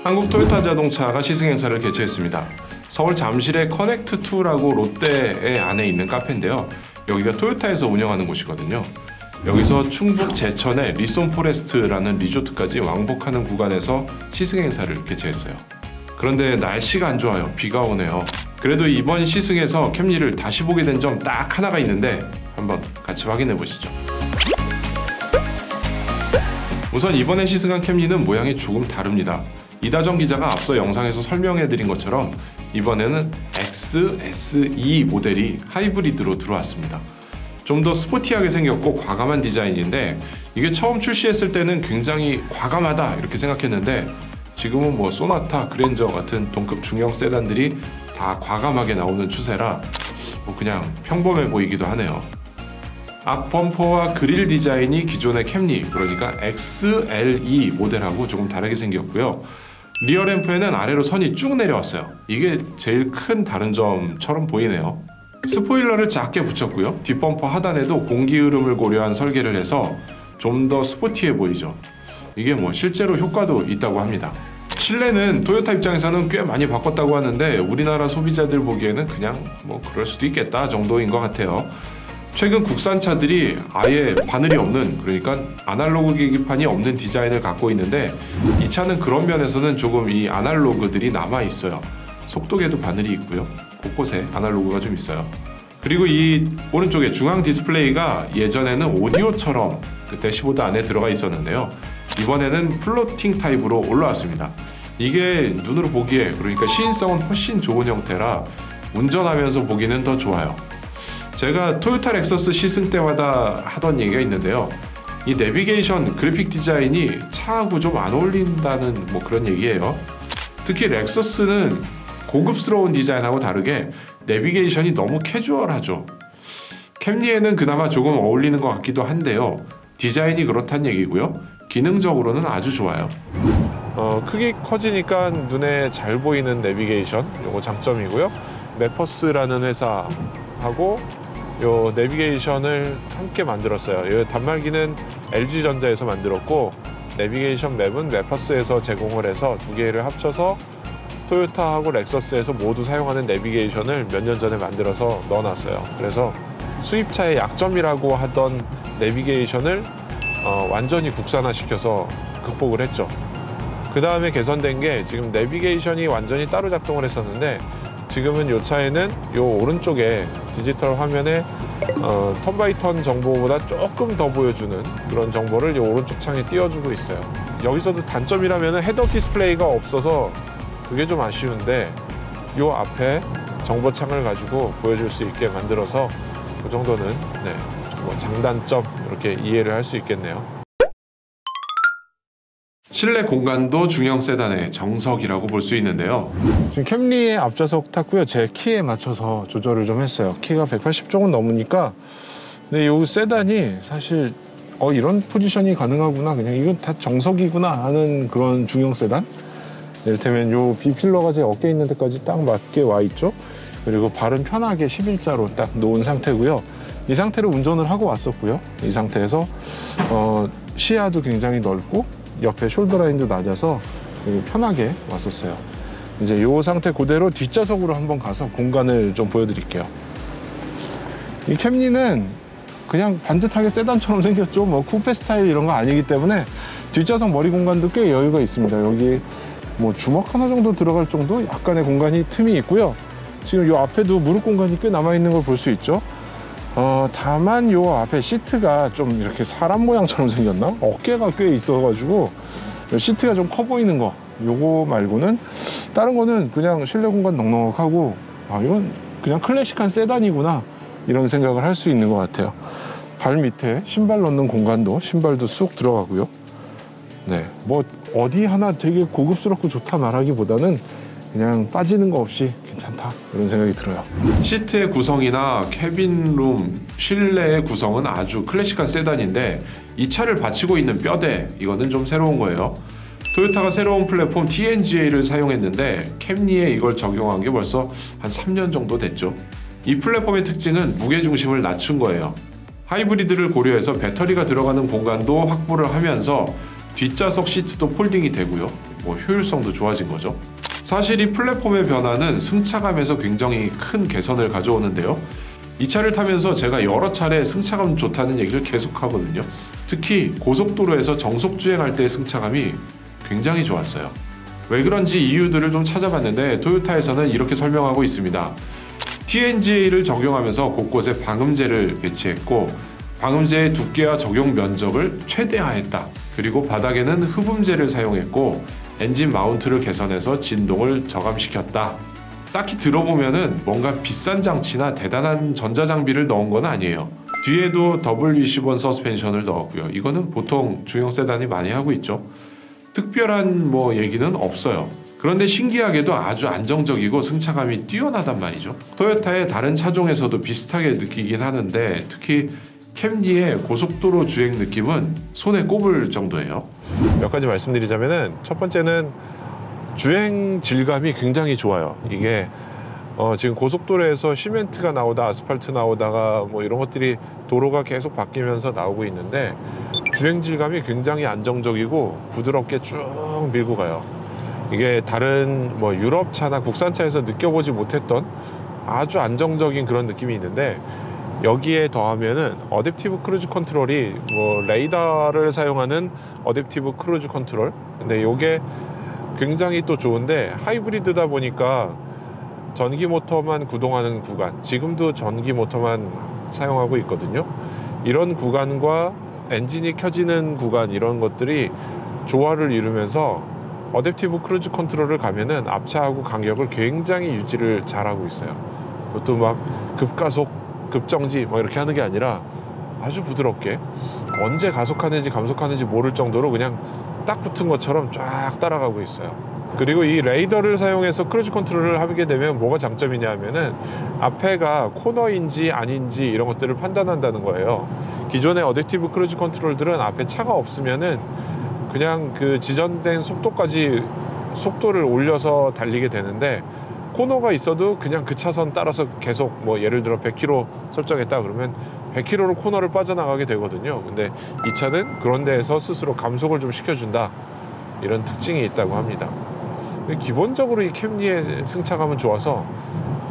한국 토요타 자동차가 시승 행사를 개최했습니다. 서울 잠실의 커넥트2라고 롯데의 안에 있는 카페인데요. 여기가 토요타에서 운영하는 곳이거든요. 여기서 충북 제천의 리손 포레스트라는 리조트까지 왕복하는 구간에서 시승 행사를 개최했어요. 그런데 날씨가 안 좋아요. 비가 오네요. 그래도 이번 시승에서 캠리를 다시 보게 된 점 딱 하나가 있는데 한번 같이 확인해 보시죠. 우선 이번에 시승한 캠리는 모양이 조금 다릅니다. 이다정 기자가 앞서 영상에서 설명해드린 것처럼 이번에는 XSE 모델이 하이브리드로 들어왔습니다. 좀 더 스포티하게 생겼고 과감한 디자인인데 이게 처음 출시했을 때는 굉장히 과감하다 이렇게 생각했는데 지금은 뭐 소나타, 그랜저 같은 동급 중형 세단들이 다 과감하게 나오는 추세라 뭐 그냥 평범해 보이기도 하네요. 앞 범퍼와 그릴 디자인이 기존의 캠리, 그러니까 XLE 모델하고 조금 다르게 생겼고요. 리어 램프에는 아래로 선이 쭉 내려왔어요. 이게 제일 큰 다른 점처럼 보이네요. 스포일러를 작게 붙였고요. 뒷범퍼 하단에도 공기 흐름을 고려한 설계를 해서 좀 더 스포티해 보이죠. 이게 뭐 실제로 효과도 있다고 합니다. 실내는 토요타 입장에서는 꽤 많이 바꿨다고 하는데 우리나라 소비자들 보기에는 그냥 뭐 그럴 수도 있겠다 정도인 것 같아요. 최근 국산차들이 아예 바늘이 없는, 그러니까 아날로그 계기판이 없는 디자인을 갖고 있는데 이 차는 그런 면에서는 조금 이 아날로그들이 남아 있어요. 속도계도 바늘이 있고요. 곳곳에 아날로그가 좀 있어요. 그리고 이 오른쪽에 중앙 디스플레이가 예전에는 오디오처럼 그 대시보드 안에 들어가 있었는데요. 이번에는 플로팅 타입으로 올라왔습니다. 이게 눈으로 보기에, 그러니까 시인성은 훨씬 좋은 형태라 운전하면서 보기는 더 좋아요. 제가 토요타 렉서스 시승 때마다 하던 얘기가 있는데요. 이 내비게이션 그래픽 디자인이 차하고 좀 안 어울린다는 뭐 그런 얘기예요. 특히 렉서스는 고급스러운 디자인하고 다르게 내비게이션이 너무 캐주얼하죠. 캠리에는 그나마 조금 어울리는 것 같기도 한데요. 디자인이 그렇단 얘기고요. 기능적으로는 아주 좋아요. 크기 커지니까 눈에 잘 보이는 내비게이션, 요거 장점이고요. 매퍼스라는 회사하고 요 내비게이션을 함께 만들었어요. 이 단말기는 LG전자에서 만들었고 내비게이션 맵은 매퍼스에서 제공을 해서 두 개를 합쳐서 토요타하고 렉서스에서 모두 사용하는 내비게이션을 몇 년 전에 만들어서 넣어놨어요. 그래서 수입차의 약점이라고 하던 내비게이션을 완전히 국산화시켜서 극복을 했죠. 그 다음에 개선된 게 지금 내비게이션이 완전히 따로 작동을 했었는데 지금은 이 차에는 이 오른쪽에 디지털 화면에 턴바이턴 정보보다 조금 더 보여주는 그런 정보를 이 오른쪽 창에 띄워주고 있어요. 여기서도 단점이라면 헤드업 디스플레이가 없어서 그게 좀 아쉬운데 이 앞에 정보창을 가지고 보여줄 수 있게 만들어서 그 정도는 뭐 장단점 이렇게 이해를 할 수 있겠네요. 실내 공간도 중형 세단의 정석이라고 볼 수 있는데요. 지금 캠리의 앞좌석 탔고요. 제 키에 맞춰서 조절을 좀 했어요. 키가 180 조금 넘으니까. 근데 이 세단이 사실 이런 포지션이 가능하구나, 그냥 이건 다 정석이구나 하는 그런 중형 세단. 이를테면 요 B필러가 제 어깨에 있는 데까지 딱 맞게 와 있죠. 그리고 발은 편하게 11자로 딱 놓은 상태고요. 이 상태로 운전을 하고 왔었고요. 이 상태에서 시야도 굉장히 넓고 옆에 숄더 라인도 낮아서 편하게 왔었어요. 이제 이 상태 그대로 뒷좌석으로 한번 가서 공간을 좀 보여드릴게요. 이 캠리는 그냥 반듯하게 세단처럼 생겼죠. 뭐 쿠페 스타일 이런 거 아니기 때문에 뒷좌석 머리 공간도 꽤 여유가 있습니다. 여기 뭐 주먹 하나 정도 들어갈 정도 약간의 공간이 틈이 있고요. 지금 이 앞에도 무릎 공간이 꽤 남아있는 걸 볼 수 있죠. 다만 이 앞에 시트가 좀 이렇게 사람 모양처럼 생겼나? 어깨가 꽤 있어가지고 시트가 좀 커 보이는 거, 요거 말고는 다른 거는 그냥 실내 공간 넉넉하고 이건 그냥 클래식한 세단이구나 이런 생각을 할 수 있는 것 같아요. 발 밑에 신발 넣는 공간도 신발도 쑥 들어가고요. 뭐 어디 하나 되게 고급스럽고 좋다 말하기보다는 그냥 빠지는 거 없이 괜찮다 이런 생각이 들어요. 시트의 구성이나 캐빈룸, 실내의 구성은 아주 클래식한 세단인데 이 차를 받치고 있는 뼈대, 이거는 좀 새로운 거예요. 토요타가 새로운 플랫폼 TNGA를 사용했는데 캠리에 이걸 적용한 게 벌써 한 3년 정도 됐죠. 이 플랫폼의 특징은 무게중심을 낮춘 거예요. 하이브리드를 고려해서 배터리가 들어가는 공간도 확보를 하면서 뒷좌석 시트도 폴딩이 되고요. 뭐 효율성도 좋아진 거죠. 사실 이 플랫폼의 변화는 승차감에서 굉장히 큰 개선을 가져오는데요. 이 차를 타면서 제가 여러 차례 승차감 좋다는 얘기를 계속 하거든요. 특히 고속도로에서 정속 주행할 때의 승차감이 굉장히 좋았어요. 왜 그런지 이유들을 좀 찾아봤는데 토요타에서는 이렇게 설명하고 있습니다. TNGA를 적용하면서 곳곳에 방음제를 배치했고 방음제의 두께와 적용 면적을 최대화했다. 그리고 바닥에는 흡음재를 사용했고 엔진 마운트를 개선해서 진동을 저감시켰다. 딱히 들어보면은 뭔가 비싼 장치나 대단한 전자장비를 넣은 건 아니에요. 뒤에도 W10원 서스펜션을 넣었고요. 이거는 보통 중형 세단이 많이 하고 있죠. 특별한 뭐 얘기는 없어요. 그런데 신기하게도 아주 안정적이고 승차감이 뛰어나단 말이죠. 토요타의 다른 차종에서도 비슷하게 느끼긴 하는데 특히 캠리의 고속도로 주행 느낌은 손에 꼽을 정도예요. 몇 가지 말씀드리자면은 첫 번째는 주행 질감이 굉장히 좋아요. 이게 지금 고속도로에서 시멘트가 나오다 아스팔트 나오다가 뭐 이런 것들이 도로가 계속 바뀌면서 나오고 있는데 주행 질감이 굉장히 안정적이고 부드럽게 쭉 밀고 가요. 이게 다른 뭐 유럽 차나 국산차에서 느껴보지 못했던 아주 안정적인 그런 느낌이 있는데 여기에 더하면은 어댑티브 크루즈 컨트롤이 뭐 레이더를 사용하는 어댑티브 크루즈 컨트롤, 근데 이게 굉장히 또 좋은데 하이브리드다 보니까 전기 모터만 구동하는 구간, 지금도 전기 모터만 사용하고 있거든요. 이런 구간과 엔진이 켜지는 구간, 이런 것들이 조화를 이루면서 어댑티브 크루즈 컨트롤을 가면은 앞차하고 간격을 굉장히 유지를 잘하고 있어요. 그것도 막 급가속 급정지 뭐 이렇게 하는 게 아니라 아주 부드럽게 언제 가속하는지 감속하는지 모를 정도로 그냥 딱 붙은 것처럼 쫙 따라가고 있어요. 그리고 이 레이더를 사용해서 크루즈 컨트롤을 하게 되면 뭐가 장점이냐 하면은 앞에가 코너인지 아닌지 이런 것들을 판단한다는 거예요. 기존의 어댑티브 크루즈 컨트롤들은 앞에 차가 없으면은 그냥 그 지정된 속도까지 속도를 올려서 달리게 되는데 코너가 있어도 그냥 그 차선 따라서 계속 뭐 예를 들어 100km 설정했다 그러면 100km로 코너를 빠져나가게 되거든요. 근데 이 차는 그런 데에서 스스로 감속을 좀 시켜준다, 이런 특징이 있다고 합니다. 기본적으로 이 캠리의 승차감은 좋아서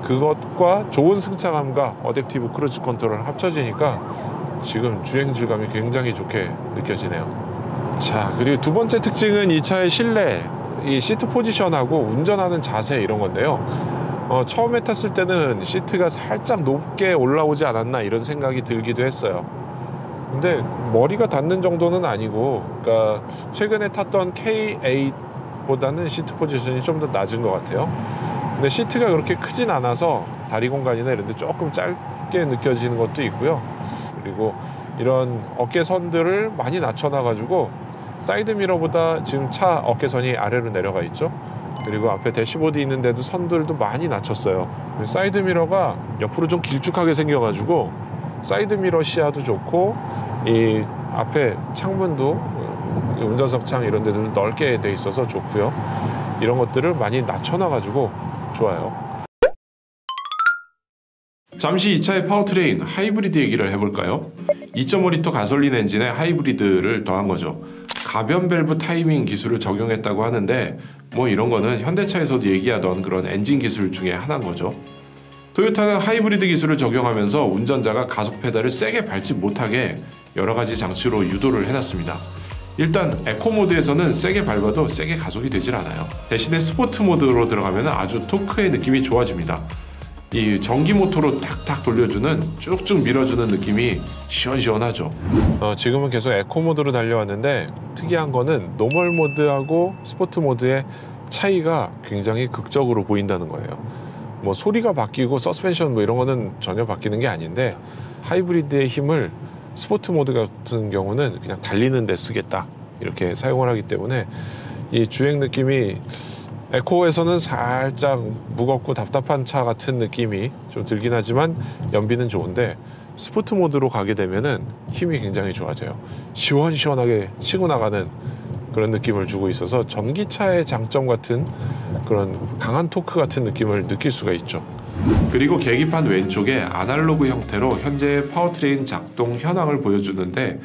그것과 좋은 승차감과 어댑티브 크루즈 컨트롤 합쳐지니까 지금 주행 질감이 굉장히 좋게 느껴지네요. 자, 그리고 두 번째 특징은 이 차의 실내, 이 시트 포지션하고 운전하는 자세 이런 건데요. 처음에 탔을 때는 시트가 살짝 높게 올라오지 않았나 이런 생각이 들기도 했어요. 근데 머리가 닿는 정도는 아니고, 그러니까 최근에 탔던 K8보다는 시트 포지션이 좀 더 낮은 것 같아요. 근데 시트가 그렇게 크진 않아서 다리 공간이나 이런 데 조금 짧게 느껴지는 것도 있고요. 그리고 이런 어깨선들을 많이 낮춰놔가지고 사이드미러보다 지금 차 어깨선이 아래로 내려가 있죠. 그리고 앞에 대시보드 있는데도 선들도 많이 낮췄어요. 사이드미러가 옆으로 좀 길쭉하게 생겨가지고 사이드미러 시야도 좋고 이 앞에 창문도 운전석 창 이런 데도 넓게 돼 있어서 좋고요. 이런 것들을 많이 낮춰놔가지고 좋아요. 잠시 이 차의 파워트레인 하이브리드 얘기를 해볼까요? 2.5리터 가솔린 엔진에 하이브리드를 더한 거죠. 가변 밸브 타이밍 기술을 적용했다고 하는데 뭐 이런 거는 현대차에서도 얘기하던 그런 엔진 기술 중에 하나인 거죠. 토요타는 하이브리드 기술을 적용하면서 운전자가 가속 페달을 세게 밟지 못하게 여러 가지 장치로 유도를 해놨습니다. 일단 에코 모드에서는 세게 밟아도 세게 가속이 되질 않아요. 대신에 스포트 모드로 들어가면 아주 토크의 느낌이 좋아집니다. 이 전기 모터로 탁탁 돌려주는, 쭉쭉 밀어주는 느낌이 시원시원하죠. 지금은 계속 에코 모드로 달려왔는데 특이한 거는 노멀 모드하고 스포트 모드의 차이가 굉장히 극적으로 보인다는 거예요. 뭐 소리가 바뀌고 서스펜션 뭐 이런 거는 전혀 바뀌는 게 아닌데 하이브리드의 힘을 스포트 모드 같은 경우는 그냥 달리는 데 쓰겠다 이렇게 사용을 하기 때문에 이 주행 느낌이 에코에서는 살짝 무겁고 답답한 차 같은 느낌이 좀 들긴 하지만 연비는 좋은데 스포트 모드로 가게 되면은 힘이 굉장히 좋아져요. 시원시원하게 치고 나가는 그런 느낌을 주고 있어서 전기차의 장점 같은 그런 강한 토크 같은 느낌을 느낄 수가 있죠. 그리고 계기판 왼쪽에 아날로그 형태로 현재의 파워트레인 작동 현황을 보여주는데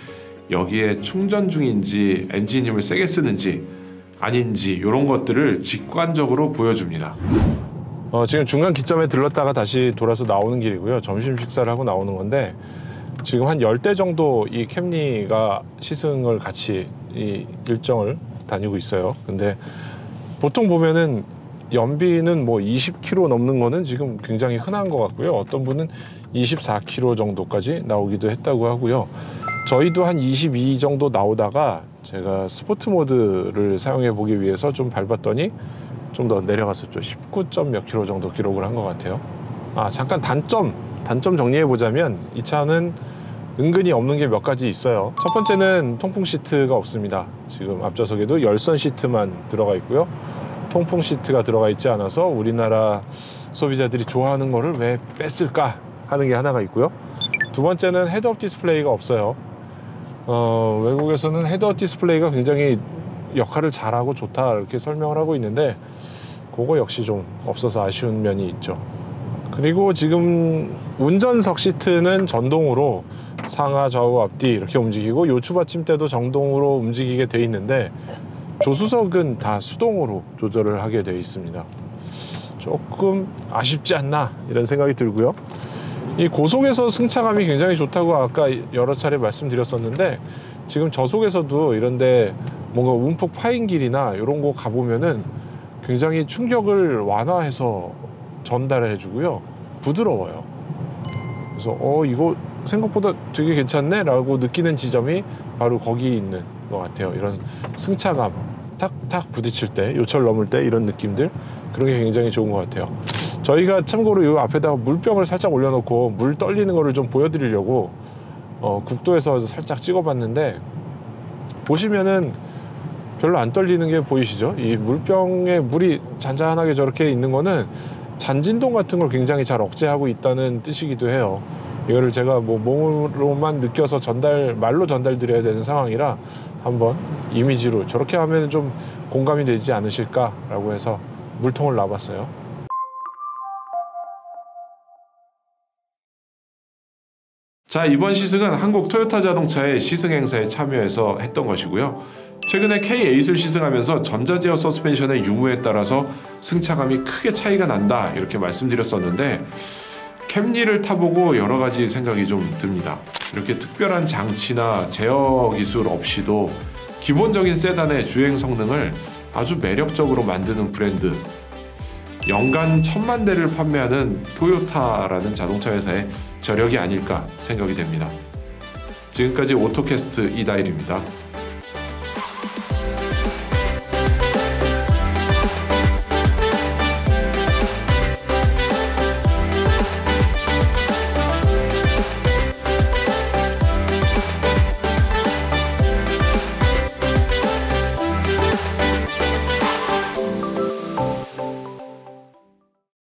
여기에 충전 중인지 엔진 힘을 세게 쓰는지 아닌지 이런 것들을 직관적으로 보여줍니다. 지금 중간 기점에 들렀다가 다시 돌아서 나오는 길이고요. 점심 식사를 하고 나오는 건데 지금 한 10대 정도 이 캠리가 시승을 같이 이 일정을 다니고 있어요. 근데 보통 보면은 연비는 뭐 20km 넘는 거는 지금 굉장히 흔한 것 같고요. 어떤 분은 24km 정도까지 나오기도 했다고 하고요. 저희도 한 22 정도 나오다가 제가 스포트 모드를 사용해 보기 위해서 좀 밟았더니 좀 더 내려갔었죠. 19점 몇 킬로 정도 기록을 한 것 같아요. 잠깐 단점 정리해 보자면 이 차는 은근히 없는 게 몇 가지 있어요. 첫 번째는 통풍 시트가 없습니다. 지금 앞좌석에도 열선 시트만 들어가 있고요. 통풍 시트가 들어가 있지 않아서 우리나라 소비자들이 좋아하는 거를 왜 뺐을까 하는 게 하나가 있고요. 두 번째는 헤드업 디스플레이가 없어요. 외국에서는 헤드업 디스플레이가 굉장히 역할을 잘하고 좋다 이렇게 설명을 하고 있는데 그거 역시 좀 없어서 아쉬운 면이 있죠. 그리고 지금 운전석 시트는 전동으로 상하 좌우 앞뒤 이렇게 움직이고 요추 받침대도 전동으로 움직이게 돼 있는데 조수석은 다 수동으로 조절을 하게 돼 있습니다. 조금 아쉽지 않나 이런 생각이 들고요. 이 고속에서 승차감이 굉장히 좋다고 아까 여러 차례 말씀드렸었는데 지금 저속에서도 이런데 뭔가 움푹 파인 길이나 이런 거 가보면은 굉장히 충격을 완화해서 전달해 주고요. 부드러워요. 그래서 이거 생각보다 되게 괜찮네 라고 느끼는 지점이 바로 거기 있는 것 같아요. 이런 승차감 탁탁 부딪힐 때 요철 넘을 때 이런 느낌들 그런 게 굉장히 좋은 것 같아요. 저희가 참고로 이 앞에다가 물병을 살짝 올려놓고 물 떨리는 거를 좀 보여드리려고 국도에서 살짝 찍어봤는데 보시면은 별로 안 떨리는 게 보이시죠? 이 물병에 물이 잔잔하게 저렇게 있는 거는 잔진동 같은 걸 굉장히 잘 억제하고 있다는 뜻이기도 해요. 이거를 제가 뭐 몸으로만 느껴서 말로 전달드려야 되는 상황이라 한번 이미지로 저렇게 하면 좀 공감이 되지 않으실까라고 해서 물통을 놔봤어요. 자, 이번 시승은 한국 토요타 자동차의 시승 행사에 참여해서 했던 것이고요. 최근에 K8을 시승하면서 전자제어 서스펜션의 유무에 따라서 승차감이 크게 차이가 난다 이렇게 말씀드렸었는데 캠리를 타보고 여러 가지 생각이 좀 듭니다. 이렇게 특별한 장치나 제어 기술 없이도 기본적인 세단의 주행 성능을 아주 매력적으로 만드는 브랜드, 연간 1000만 대를 판매하는 토요타라는 자동차 회사의 저력이 아닐까 생각이 됩니다. 지금까지 오토캐스트 이다일입니다.